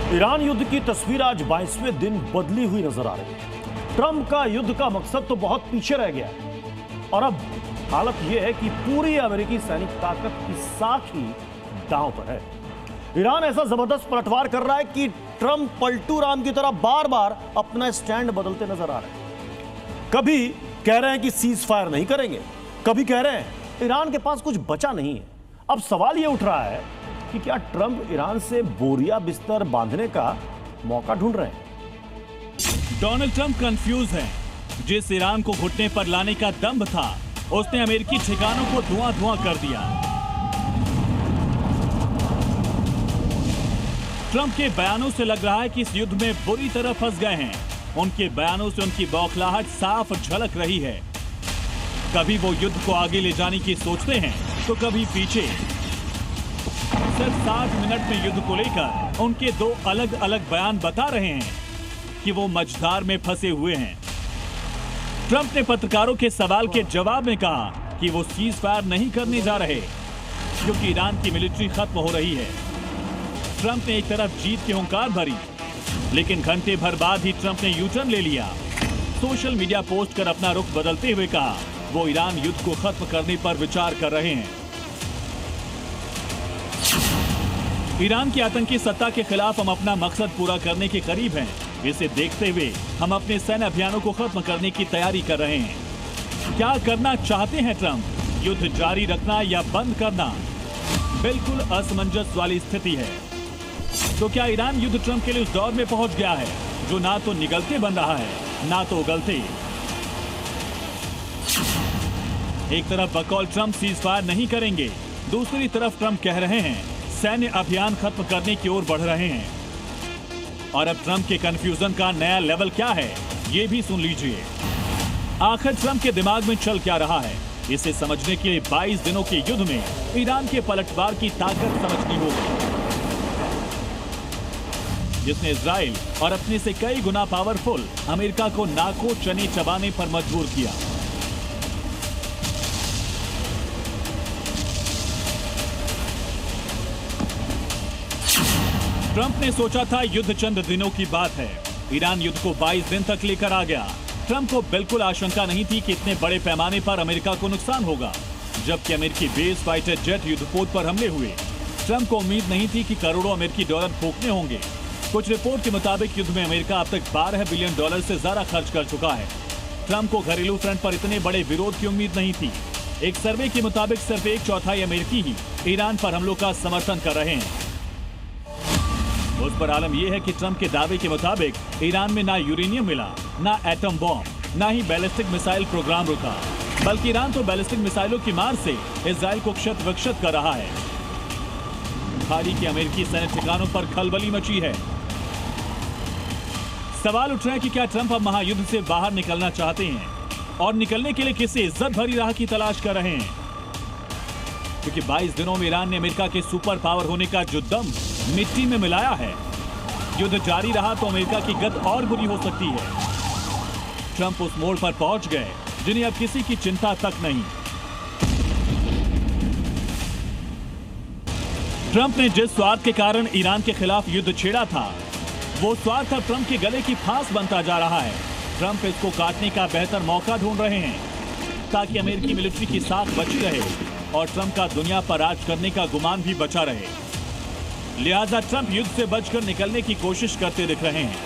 Iran युद्ध की तस्वीर आज 22वें दिन बदली हुई नजर आ रही है। ट्रंप का युद्ध का मकसद तो बहुत पीछे रह गया है और अब हालत यह है कि पूरी अमेरिकी सैनिक ताकत की साख ही दांव पर है। ईरान ऐसा जबरदस्त पलटवार कर रहा है कि ट्रंप पलटू राम की तरह बार बार अपना स्टैंड बदलते नजर आ रहे हैं। कभी कह रहे हैं कि सीज फायर नहीं करेंगे, कभी कह रहे हैं ईरान के पास कुछ बचा नहीं है। अब सवाल यह उठ रहा है कि क्या ट्रंप ईरान से बोरिया बिस्तर बांधने का मौका ढूंढ रहे हैं? डोनाल्ड ट्रंप कंफ्यूज हैं। जिस ईरान को घुटने पर लाने का दम्भ था, उसने अमेरिकी ठिकानों को धुआं धुआं कर दिया। ट्रंप के बयानों से लग रहा है कि इस युद्ध में बुरी तरह फंस गए हैं। उनके बयानों से उनकी बौखलाहट साफ झलक रही है। कभी वो युद्ध को आगे ले जाने की सोचते हैं तो कभी पीछे। सिर्फ 60 मिनट में युद्ध को लेकर उनके दो अलग अलग बयान बता रहे हैं कि वो मझधार में फंसे हुए हैं। ट्रंप ने पत्रकारों के सवाल के जवाब में कहा कि वो सीज फायर नहीं करने जा रहे क्योंकि ईरान की मिलिट्री खत्म हो रही है। ट्रंप ने एक तरफ जीत की हुंकार भरी, लेकिन घंटे भर बाद ही ट्रंप ने यू टर्न ले लिया। सोशल मीडिया पोस्ट कर अपना रुख बदलते हुए कहा वो ईरान युद्ध को खत्म करने पर विचार कर रहे हैं। ईरान की आतंकी सत्ता के खिलाफ हम अपना मकसद पूरा करने के करीब हैं। इसे देखते हुए हम अपने सैन्य अभियानों को खत्म करने की तैयारी कर रहे हैं। क्या करना चाहते हैं ट्रंप? युद्ध जारी रखना या बंद करना? बिल्कुल असमंजस वाली स्थिति है। तो क्या ईरान युद्ध ट्रंप के लिए उस दौर में पहुंच गया है जो ना तो निगलते बन रहा है ना तो उगलते? एक तरफ बकौल ट्रंप सीज फायर नहीं करेंगे, दूसरी तरफ ट्रंप कह रहे हैं सैन्य अभियान खत्म करने की ओर बढ़ रहे हैं। और अब ट्रंप के कंफ्यूजन का नया लेवल क्या है, ये भी सुन लीजिए। आखिर ट्रंप के दिमाग में चल क्या रहा है, इसे समझने के लिए 22 दिनों के युद्ध में ईरान के पलटवार की ताकत समझनी होगी, जिसने इजराइल और अपने से कई गुना पावरफुल अमेरिका को नाको चने चबाने पर मजबूर किया। ट्रंप ने सोचा था युद्ध चंद दिनों की बात है। ईरान युद्ध को 22 दिन तक लेकर आ गया। ट्रंप को बिल्कुल आशंका नहीं थी कि इतने बड़े पैमाने पर अमेरिका को नुकसान होगा। जबकि अमेरिकी बेस फाइटर जेट युद्धपोत पर हमले हुए, ट्रंप को उम्मीद नहीं थी कि करोड़ों अमेरिकी डॉलर फूकने होंगे। कुछ रिपोर्ट के मुताबिक युद्ध में अमेरिका अब तक $12 बिलियन से ज्यादा खर्च कर चुका है। ट्रंप को घरेलू फ्रंट पर इतने बड़े विरोध की उम्मीद नहीं थी। एक सर्वे के मुताबिक सिर्फ 1/4 अमेरिकी ही ईरान पर हमलों का समर्थन कर रहे हैं। उस पर आलम यह है कि ट्रंप के दावे के मुताबिक ईरान में ना यूरेनियम मिला, ना एटम बॉम्ब, ना ही बैलिस्टिक मिसाइल प्रोग्राम रुका, बल्कि ईरान तो बैलिस्टिक मिसाइलों की मार से इजराइल को क्षत विक्षत कर रहा है। खाड़ी के अमेरिकी सैन्य ठिकानों पर खलबली मची है। सवाल उठ रहा है कि क्या ट्रंप अब महायुद्ध से बाहर निकलना चाहते हैं और निकलने के लिए किसी इज्जत भरी राह की तलाश कर रहे हैं? क्योंकि 22 दिनों में ईरान ने अमेरिका के सुपर पावर होने का जो दम मिट्टी में मिलाया है, युद्ध जारी रहा तो अमेरिका की गत और बुरी हो सकती है। ट्रंप उस मोड़ पर पहुंच गए जिन्हें अब किसी की चिंता तक नहीं। ट्रंप ने जिस स्वार्थ के कारण ईरान के खिलाफ युद्ध छेड़ा था, वो स्वार्थ अब ट्रंप के गले की फांस बनता जा रहा है। ट्रंप इसको काटने का बेहतर मौका ढूंढ रहे हैं ताकि अमेरिकी मिलिट्री की साख बची रहे और ट्रंप का दुनिया पर राज करने का गुमान भी बचा रहे। लिहाजा ट्रंप युद्ध से बचकर निकलने की कोशिश करते दिख रहे हैं।